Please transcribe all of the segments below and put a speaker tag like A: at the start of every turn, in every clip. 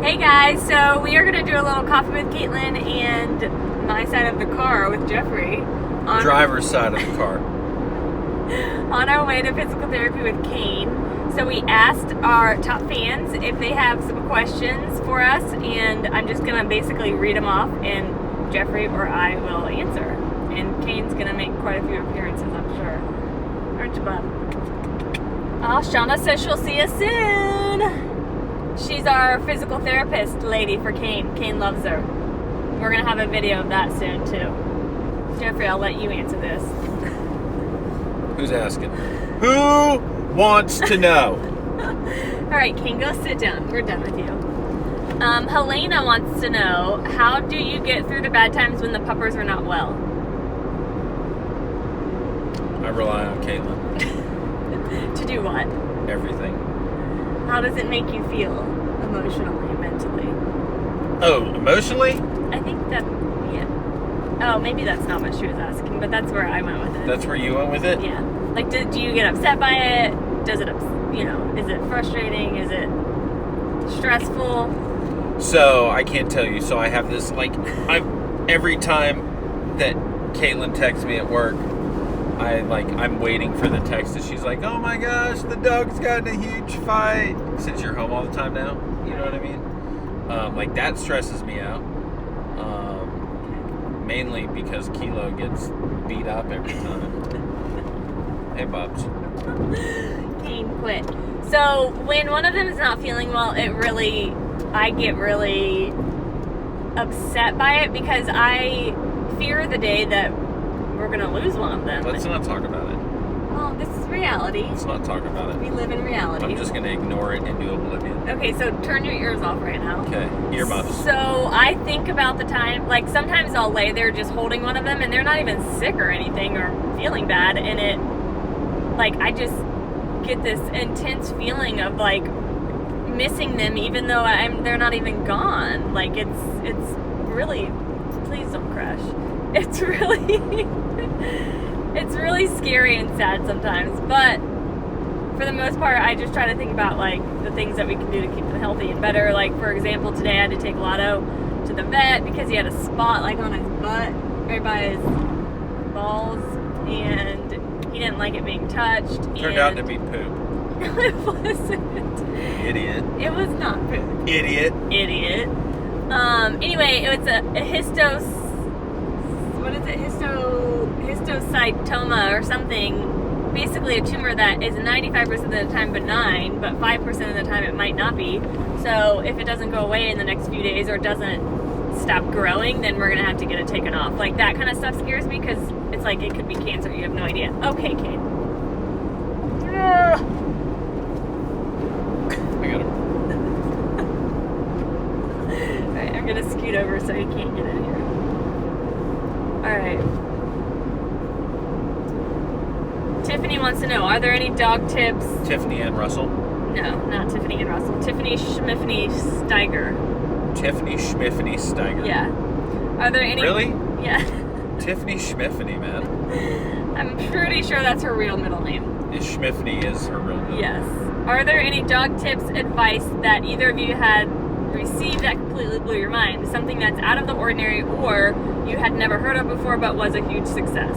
A: Hey guys, so we are going to do a little coffee with KATELYN and my side of the car with Jeffrey.
B: Driver's side of the car.
A: On our way to physical therapy with Kane. So we asked our top fans if they have some questions for us, and I'm just going to basically read them off, and Jeffrey or I will answer. And Kane's going to make quite a few appearances, I'm sure. Aren't you, bud? Oh, Shauna says she'll see us soon. She's our physical therapist lady for Kane. Kane loves her. We're going to have a video of that soon, too. Jeffrey, I'll let you answer this.
B: Who's asking? Who wants to know?
A: All right, Kane, go sit down. We're done with you. Helena wants to know, how do you get through the bad times when the puppers are not well?
B: I rely on KATELYN.
A: To do what?
B: Everything.
A: How does it make you feel emotionally, mentally?
B: Oh, emotionally?
A: I think that, yeah. Oh, maybe that's not what she was asking, but that's where I went with it.
B: That's where you went with it?
A: Yeah. Like, do you get upset by it? Does it, is it frustrating? Is it stressful?
B: So, I can't tell you. So, I have this, every time that KATELYN texts me at work, I'm waiting for the text that she's like, oh my gosh, the dog's gotten a huge fight. Since you're home all the time now, you know what I mean? That stresses me out. Mainly because Kilo gets beat up every time. Hey, Bubs.
A: Kane quit. So when one of them is not feeling well, I get really upset by it because I fear the day that we're going to lose one of them.
B: Let's not talk about it.
A: Well, this is reality.
B: Let's not talk about it.
A: We live in reality.
B: I'm just going to ignore it into oblivion.
A: Okay, so turn your ears off right now.
B: Okay, earmuffs.
A: So I think about the time, sometimes I'll lay there just holding one of them and they're not even sick or anything or feeling bad, and I just get this intense feeling of missing them even though they're not even gone. It's really, please don't crash. It's really it's really scary and sad sometimes, but for the most part I just try to think about the things that we can do to keep them healthy and better. For example, today I had to take Lotto to the vet because he had a spot on his butt right by his balls, and he didn't like it being touched.
B: Turned out to be poop.
A: No, it wasn't.
B: Idiot.
A: It was not poop.
B: Idiot.
A: Anyway, it was a histocytoma or something. Basically a tumor that is 95% of the time benign, but 5% of the time it might not be. So if it doesn't go away in the next few days or doesn't stop growing, then we're going to have to get it taken off. That kind of stuff scares me because it's it could be cancer. You have no idea. Okay, Kate.
B: I got him.
A: Alright, I'm going to scoot over so you can't get in here. Alright. Tiffany wants to know, are there any dog tips?
B: Tiffany and Russell?
A: No, not Tiffany and Russell. Tiffany Schmiffany Steiger.
B: Tiffany Schmiffany Steiger.
A: Yeah. Are there any...
B: Really?
A: Yeah.
B: Tiffany Schmiffany, man.
A: I'm pretty sure that's her real middle name.
B: Schmiffany is her real name.
A: Yes. Are there any dog tips, advice that either of you had received that completely blew your mind? Something that's out of the ordinary or you had never heard of before but was a huge success?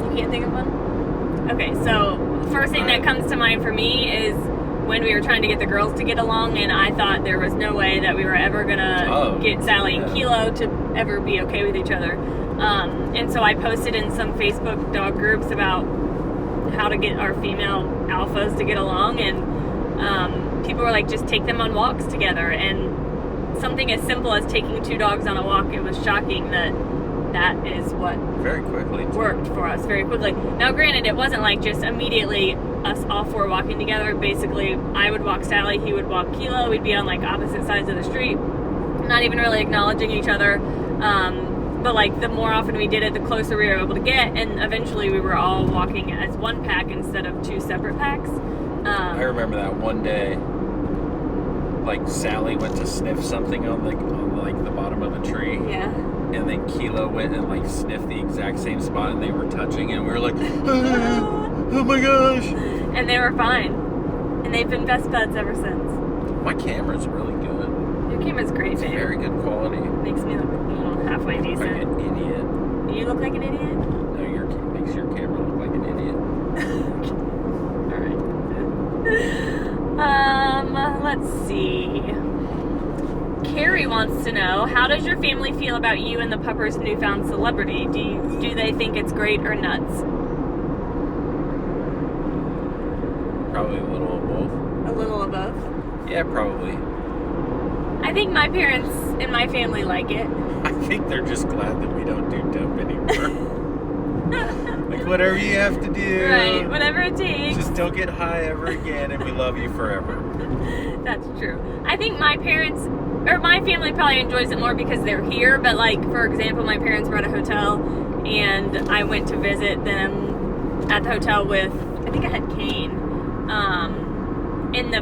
A: You can't think of one? Okay, so first thing that comes to mind for me is when we were trying to get the girls to get along, and I thought there was no way that we were ever gonna get Sally and Kilo to ever be okay with each other. And so I posted in some Facebook dog groups about how to get our female alphas to get along, and people were like, just take them on walks together. And something as simple as taking 2 dogs on a walk, it was shocking that is what
B: very quickly
A: worked for us very quickly. Now granted, it wasn't just immediately us all 4 walking together. Basically I would walk Sally, he would walk Kilo, we'd be on opposite sides of the street, not even really acknowledging each other, but the more often we did it, the closer we were able to get, and eventually we were all walking as one pack instead of 2 separate packs.
B: I remember that one day, Sally went to sniff something on the bottom of a tree.
A: Yeah.
B: And then Kilo went and sniffed the exact same spot, and they were touching, and we were like, oh my gosh.
A: And they were fine. And they've been best buds ever since.
B: My camera's really good.
A: Your camera's great,
B: It's
A: babe.
B: very good quality.
A: Makes me look halfway
B: Like
A: decent.
B: an idiot.
A: You look like an idiot?
B: No, makes your camera look like an idiot.
A: Alright. Let's see. Carrie wants to know, how does your family feel about you and the pupper's newfound celebrity? Do they think it's great or nuts?
B: Probably a little of both.
A: A little of both.
B: Yeah, probably.
A: I think my parents and my family like it.
B: I think they're just glad that we don't do dope anymore. Like, whatever you have to do.
A: Right, whatever it takes.
B: Just don't get high ever again, and we love you forever.
A: That's true. I think my parents, or my family probably enjoys it more because they're here, but like, for example, my parents were at a hotel, and I went to visit them at the hotel with, I think I had Kane, and the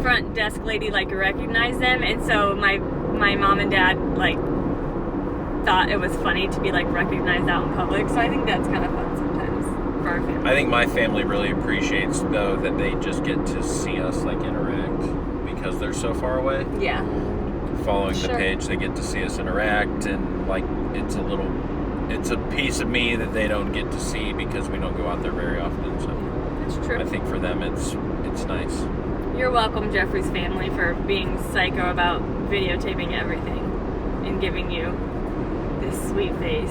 A: front desk lady, like, recognized them, and so my mom and dad, like, thought it was funny to be, like, recognized out in public, so I think that's kind of fun sometimes for our family.
B: I think my family really appreciates, though, that they just get to see us, like, interact, because they're so far away.
A: Yeah.
B: Following the
A: Sure.
B: page, they get to see us interact, and, like, it's a piece of me that they don't get to see because we don't go out there very often, so
A: That's true.
B: I think for them it's nice.
A: You're welcome, Jeffrey's family, for being psycho about videotaping everything and giving you this sweet face.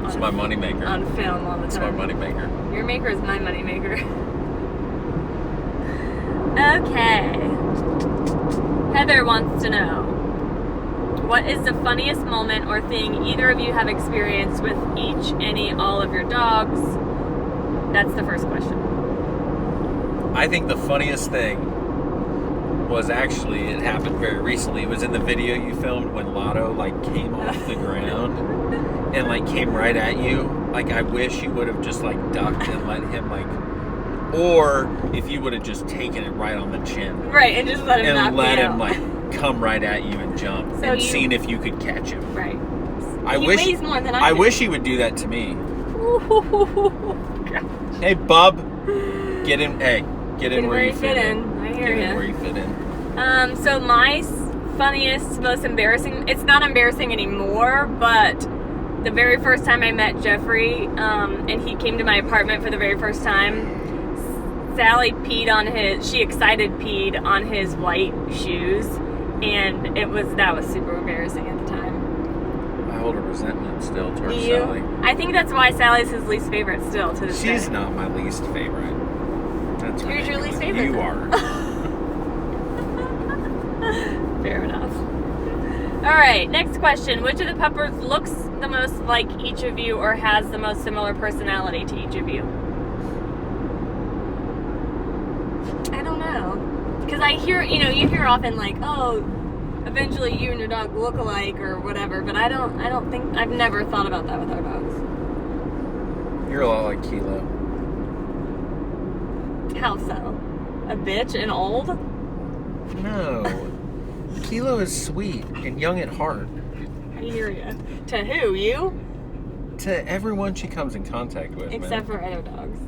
B: It's my moneymaker.
A: On film all the
B: It's my
A: time.
B: moneymaker.
A: Your maker is my money maker. Okay. Heather wants to know, what is the funniest moment or thing either of you have experienced with each, any, all of your dogs? That's the first question.
B: I think the funniest thing was actually, it happened very recently. It was in the video you filmed when Lotto, like, came off the ground and, like, came right at you. Like, I wish you would have just, like, ducked and let him, like, or if you would have just taken it right on the chin.
A: Right, and just let him knock
B: And let
A: me
B: him,
A: out.
B: like, come right at you and jump.
A: So
B: And
A: you-
B: seen if you could catch him.
A: Right.
B: He
A: weighs more than I do.
B: wish he would do that to me.
A: Ooh, gosh.
B: Hey, bub. Get in. Hey, get in where you fit in.
A: I hear
B: Get in
A: ya.
B: where you fit in.
A: So my funniest, most embarrassing, it's not embarrassing anymore, but the very first time I met Jeffrey, and he came to my apartment for the very first time, Sally peed on she excited peed on his white shoes, and that was super embarrassing at the time.
B: I hold a resentment still towards
A: Do
B: Sally.
A: you? I think that's why Sally's his least favorite still to this day.
B: She's not my least favorite. That's
A: Who's your least
B: ridiculous.
A: favorite,
B: You
A: then?
B: are.
A: Fair enough. Alright, next question. Which of the puppers looks the most like each of you or has the most similar personality to each of you? I don't know. Because I hear, you hear often like, oh, eventually you and your dog look alike or whatever, but I don't think, I've never thought about that with our dogs.
B: You're a lot like Kilo.
A: How so? A bitch and old?
B: No. Kilo is sweet and young at heart.
A: I hear ya. To who? You?
B: To everyone she comes in contact with,
A: Except
B: man.
A: for other dogs.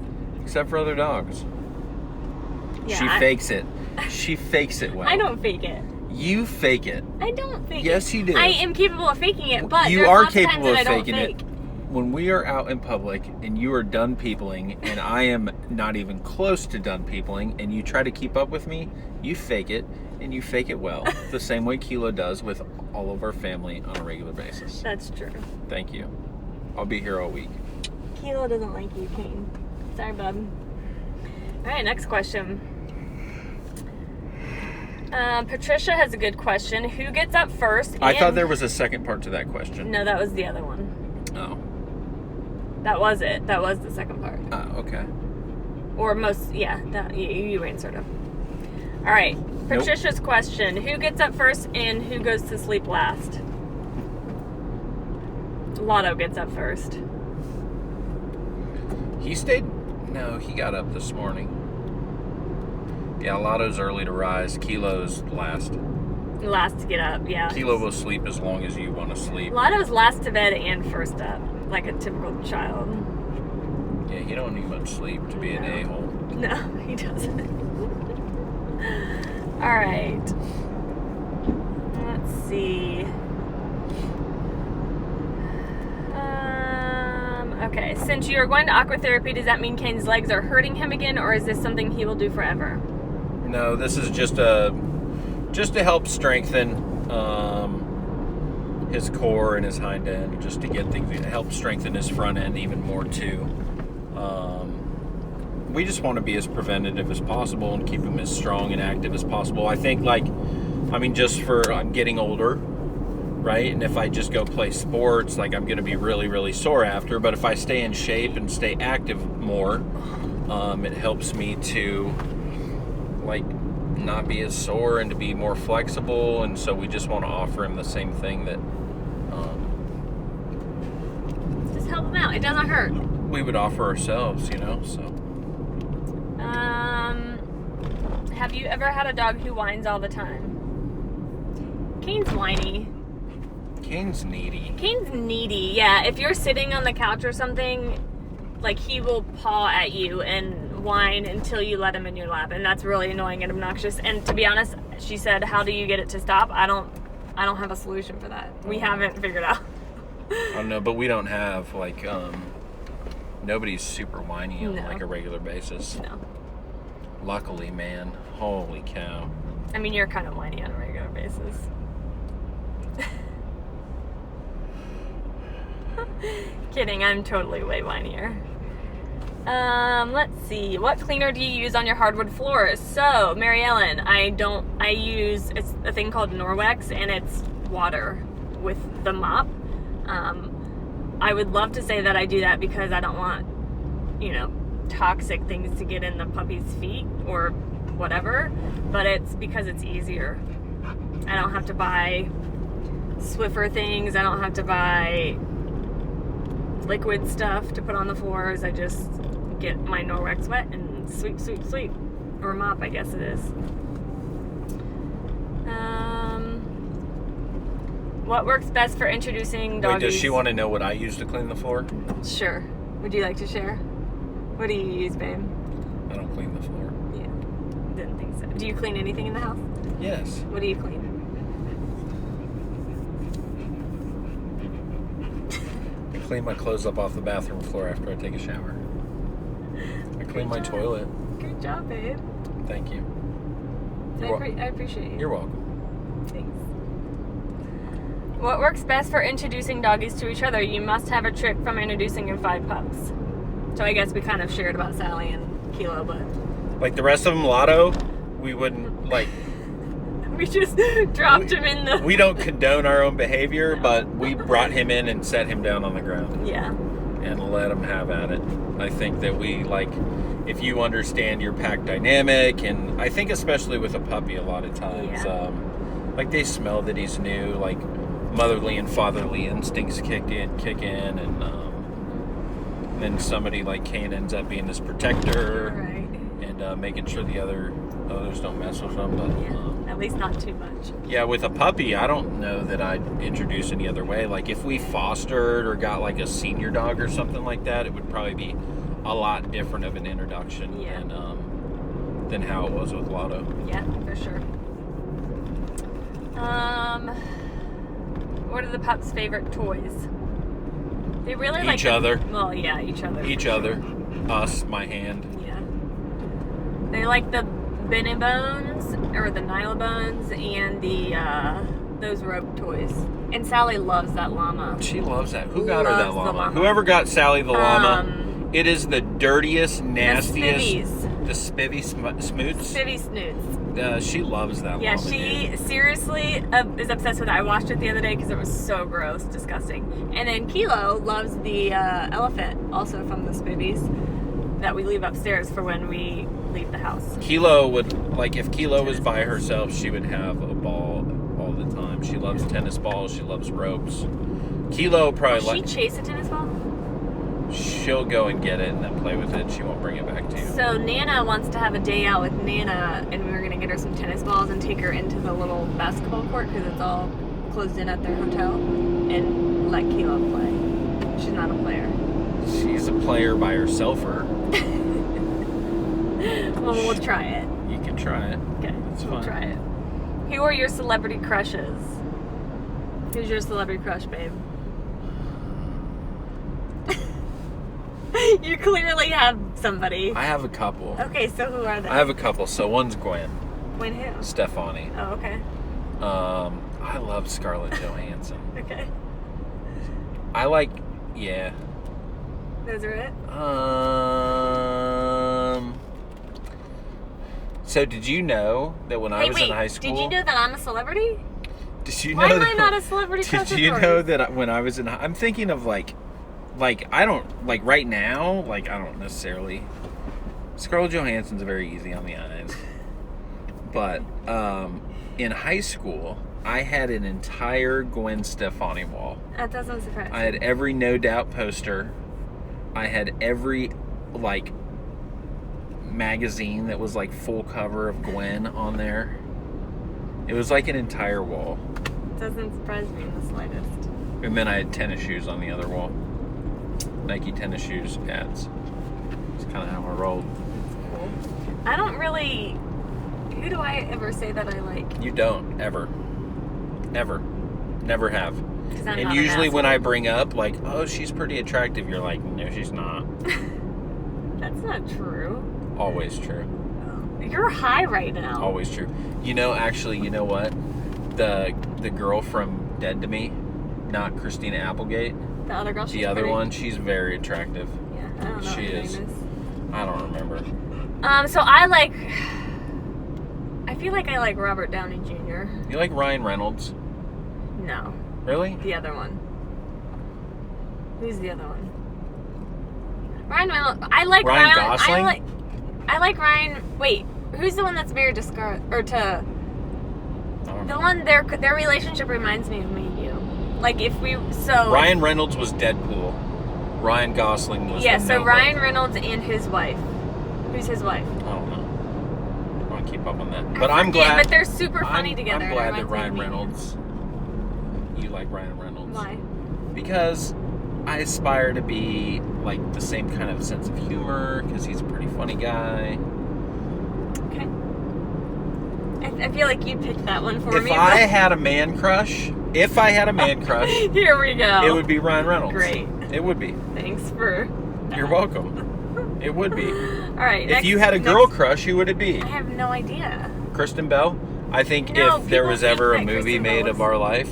B: Except for other dogs.
A: Yeah,
B: She fakes it. She fakes it well.
A: I don't fake it.
B: You fake it.
A: I don't fake it.
B: Yes, you do.
A: I am capable of faking it, but
B: You
A: there's
B: are
A: lots of times
B: capable
A: that
B: of
A: I don't
B: faking it.
A: fake.
B: When we are out in public and you are done peopling and I am not even close to done peopling and you try to keep up with me, you fake it and you fake it well. The same way Kilo does with all of our family on a regular basis.
A: That's true.
B: Thank you. I'll be here all week.
A: Kilo doesn't like you, Kane. Sorry, bub. Alright, next question. Patricia has a good question. Who gets up first?
B: I thought there was a second part to that question.
A: No, that was the other one.
B: Oh.
A: That was it. That was the second part.
B: Okay.
A: Or most, yeah, you answered him. All right, Patricia's question. Who gets up first and who goes to sleep last? Lotto gets up first.
B: He got up this morning. Yeah, Lotto's early to rise. Kilo's last.
A: Last to get up, yeah.
B: Kilo will sleep as long as you want to sleep.
A: Lotto's last to bed and first up, like a typical child.
B: Yeah, he don't need much sleep to be an
A: No.
B: a-hole.
A: No, he doesn't. All right. Let's see. Okay, since you are going to aqua therapy, does that mean Kane's legs are hurting him again, or is this something he will do forever?
B: No, this is just to help strengthen his core and his hind end, just to get things, help strengthen his front end even more too. We just want to be as preventative as possible and keep him as strong and active as possible. I think, just for I'm getting older, right? And if I just go play sports, I'm going to be really, really sore after. But if I stay in shape and stay active more, it helps me to not be as sore and to be more flexible. And so we just want to offer him the same thing that
A: just help him out. It doesn't hurt.
B: We would offer ourselves, so.
A: Have you ever had a dog who whines all the time? Kane's whiny.
B: Kane's needy.
A: Kane's needy, yeah. If you're sitting on the couch or something, he will paw at you and whine until you let him in your lap, and that's really annoying and obnoxious. And to be honest, she said, how do you get it to stop? I don't have a solution for that. We haven't figured out.
B: I don't know, but we don't have nobody's super whiny on a regular basis.
A: No.
B: Luckily, man. Holy cow.
A: I mean, you're kind of whiny on a regular basis. Kidding, I'm totally way whinier. Let's see. What cleaner do you use on your hardwood floors? So, Mary Ellen, I use, it's a thing called Norwex, and it's water with the mop. I would love to say that I do that because I don't want, toxic things to get in the puppy's feet or whatever, but it's because it's easier. I don't have to buy Swiffer things. I don't have to buy liquid stuff to put on the floors. I just get my Norwex wet and sweep, sweep, sweep. Or mop, I guess it is. What works best for introducing doggies?
B: Wait, does she want to know what I use to clean the floor?
A: Sure. Would you like to share? What do you use, babe?
B: I don't clean the floor.
A: Yeah, didn't think so. Do you clean anything in the house?
B: Yes.
A: What do you clean?
B: I clean my clothes up off the bathroom floor after I take a shower. I clean my toilet.
A: Good job, babe.
B: Thank you.
A: I appreciate you.
B: You're welcome.
A: Thanks. What works best for introducing doggies to each other? You must have a trick from introducing your 5 pups. So I guess we kind of shared about Sally and Kilo, but...
B: The rest of them, Lotto, we wouldn't,
A: We just dropped him in the...
B: We don't condone our own behavior, but we brought him in and set him down on the ground.
A: Yeah.
B: And let him have at it. I think that we, if you understand your pack dynamic, and I think especially with a puppy a lot of times, they smell that he's new, motherly and fatherly instincts kick in, and then somebody like Kane ends up being this protector,
A: right,
B: and making sure the others don't mess with them. But
A: at least not too much.
B: Yeah, with a puppy, I don't know that I'd introduce any other way. If we fostered or got a senior dog or something like that, it would probably be a lot different of an introduction than how it was with Lotto.
A: Yeah, for sure. What are the pups' favorite toys? They really like
B: each other.
A: Well, yeah, each other.
B: Each other. Us, my hand.
A: Yeah. They like the Benny Bones or the Nyla Bones and the those rope toys. And Sally loves that llama.
B: She loves that. Who got her that
A: Loves the
B: llama? Whoever got Sally the llama, it is the dirtiest, nastiest. The spivvy smoots.
A: Spivvy snoots.
B: She loves that
A: Yeah,
B: llama.
A: she seriously is obsessed with it. I watched it the other day because it was so gross, disgusting. And then Kilo loves the elephant, also from the Spivvies, that we leave upstairs for when we leave the house.
B: Kilo would, if Kilo was by herself, she would have a ball all the time. She loves tennis balls. She loves ropes. Kilo probably
A: Will she chase a tennis ball?
B: She'll go and get it and then play with it. She won't bring it back to you.
A: So Nana wants to have a day out with Nana, and we were going to get her some tennis balls and take her into the little basketball court because it's all closed in at their hotel, and let Kilo play. She's not a player.
B: She's a player by herself.
A: Well, we'll try it.
B: You can try it.
A: Okay,
B: It's
A: we'll
B: fine.
A: try it. Who are your celebrity crushes? Who's your celebrity crush, babe? You clearly have somebody.
B: I have a couple.
A: Okay, so who are they?
B: I have a couple. So one's Gwen
A: When who?
B: Stefani.
A: Oh, okay.
B: I love Scarlett Johansson.
A: Okay.
B: I like, yeah.
A: Those are it?
B: So did you know that when I was in high school?
A: Did you know that I'm a celebrity?
B: Did you
A: Why
B: know
A: am
B: that,
A: I not a celebrity crush
B: Did
A: of
B: you
A: yours?
B: know that when I was in, I'm thinking of like I don't, like right now, like I don't necessarily, Scarlett Johansson's very easy on the eyes. But in high school, I had an entire Gwen Stefani wall.
A: That doesn't surprise me.
B: I had every No Doubt poster. I had every, like, magazine that was, like, full cover of Gwen on there. It was like an entire wall.
A: Doesn't surprise me in the slightest.
B: And then I had tennis shoes on the other wall. Nike tennis shoes ads. It's kind of how I rolled.
A: Cool. I don't really... Who do I ever say that I like?
B: You don't, ever. Ever. Never have.
A: 'Cause I'm
B: And
A: not an
B: usually when I
A: asshole.
B: bring up, like, oh, she's pretty attractive, you're like, no, she's not.
A: That's not true.
B: Always true.
A: You're high right now.
B: Always true. You know, actually, you know what? The girl from Dead to Me, not Christina Applegate,
A: The other girl.
B: the other one, she's very attractive.
A: Yeah, I don't know.
B: She
A: what her
B: is.
A: name
B: I don't remember.
A: So I feel like I like Robert Downey Jr.
B: You like Ryan Reynolds?
A: No,
B: Really?
A: the other one. Who's the other one? Ryan Reynolds. I like
B: Ryan Gosling?
A: I like Ryan. Wait, who's the one that's married to Scar or to
B: I don't
A: the
B: know.
A: one? Their relationship reminds me of me and you. Like if we so
B: Ryan Reynolds was Deadpool. Ryan Gosling was
A: yeah.
B: the
A: So
B: Notebook.
A: Ryan Reynolds and his wife. Who's his wife?
B: I don't know. I want to keep up on that.
A: I
B: But I'm
A: forget,
B: glad.
A: But they're super funny together.
B: I'm
A: and it
B: glad that
A: reminds me
B: Ryan
A: of me.
B: Reynolds. You like Ryan Reynolds?
A: Why?
B: Because I aspire to be like the same kind of sense of humor because he's a pretty funny guy.
A: Okay. I feel like you picked that one for
B: If
A: me.
B: I had a man crush, here
A: we go.
B: it would be Ryan Reynolds.
A: Great.
B: It would be.
A: Thanks for.
B: You're welcome. It would be.
A: All right.
B: If you had a girl crush, who would it be?
A: I have no idea.
B: Kristen Bell? I think
A: No,
B: if there
A: people
B: was
A: think
B: ever a
A: that
B: movie
A: Kristen
B: made
A: Bell
B: of
A: is-
B: our life,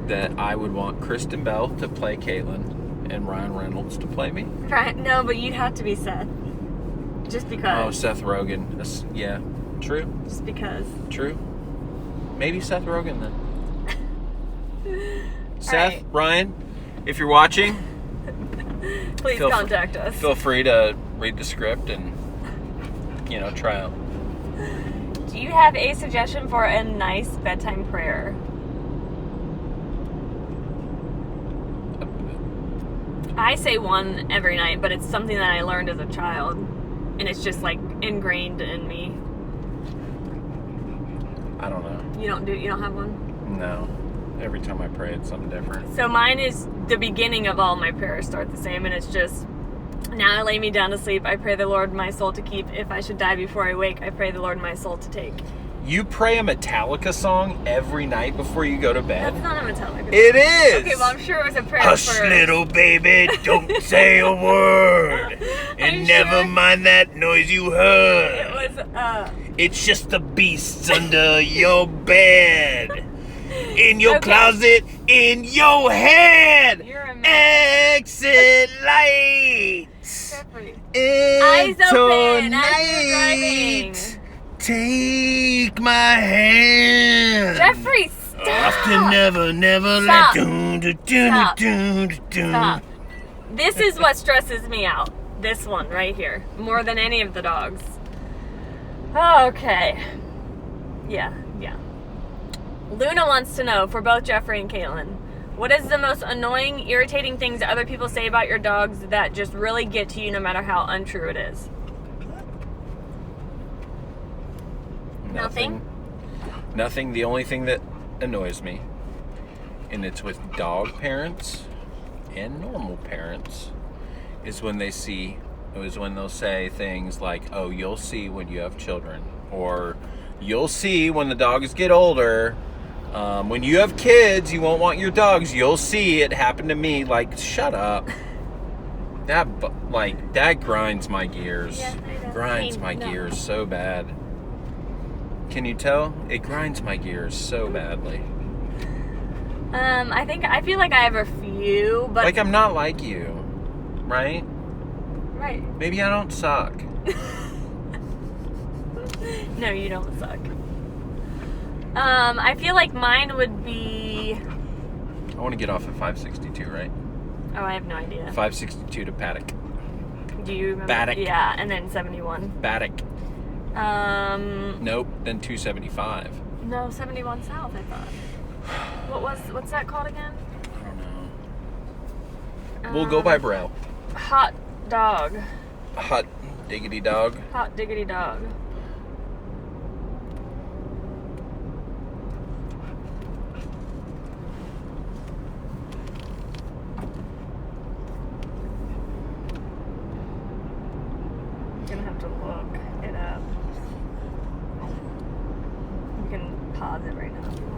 B: that I would want Kristen Bell to play Caitlyn and Ryan Reynolds to play me.
A: Right? No, but you'd have to be Seth. Just
B: Oh,
A: because.
B: Seth Rogen. Yeah, true,
A: Just because.
B: true. Maybe Seth Rogen then. Seth,
A: right.
B: Ryan, if you're watching,
A: Please
B: Feel fr-
A: contact us.
B: feel free to read the script and, try out.
A: Do you have a suggestion for a nice bedtime prayer? I say one every night, but it's something that I learned as a child, and it's just like ingrained in me.
B: I don't know.
A: You don't have one?
B: No. Every time I pray, it's something different.
A: So mine is the beginning of all my prayers start the same, and it's just, now I lay me down to sleep. I pray the Lord my soul to keep. If I should die before I wake, I pray the Lord my soul to take.
B: You pray a Metallica song every night before you go to bed?
A: That's not a Metallica.
B: It is!
A: Okay, well I'm sure it was a prayer
B: Hush,
A: for...
B: little baby, don't say a word. And
A: I'm
B: never
A: sure-
B: mind that noise you
A: It
B: heard.
A: was,
B: It's just the beasts under your bed. In your
A: Okay.
B: closet, in your head.
A: You're a mess.
B: Exit lights.
A: Jeffrey.
B: And
A: Eyes open as
B: tonight,
A: you're driving.
B: take my hand.
A: Jeffrey,
B: Off to
A: stop!
B: never, never
A: Stop.
B: let dun, dun, dun,
A: Stop.
B: dun, dun, dun.
A: Stop. This is what stresses me out. This one right here. More than any of the dogs. Okay. Yeah. Luna wants to know, for both Jeffrey and Caitlin, what is the most annoying, irritating things that other people say about your dogs that just really get to you no matter how untrue it is? Nothing?
B: Nothing. The only thing that annoys me, and it's with dog parents and normal parents, is when they see is when they'll say things like, "Oh, you'll see when you have children," or "You'll see when the dogs get older. When you have kids, you won't want your dogs. You'll see it happened to me." Like, shut up. That grinds my gears.
A: Yeah, I know.
B: Grinds my gears so bad. Can you tell? It grinds my gears so badly.
A: I feel like I have a few, but
B: Like I'm not like you, right?
A: right.
B: Maybe I don't suck.
A: No, you don't suck. I feel like mine would be.
B: I want to get off at 562, right?
A: Oh, I have no idea.
B: 562 to Paddock.
A: Do you remember?
B: Paddock.
A: Yeah, and then 71.
B: Paddock.
A: Um.
B: Nope. Then 275.
A: No, 71 South. I thought. What's that called again?
B: I don't know. We'll go by Braille.
A: Hot dog.
B: Hot diggity dog.
A: Hot diggity dog. I'm gonna have to look it up. You can pause it right now if you want.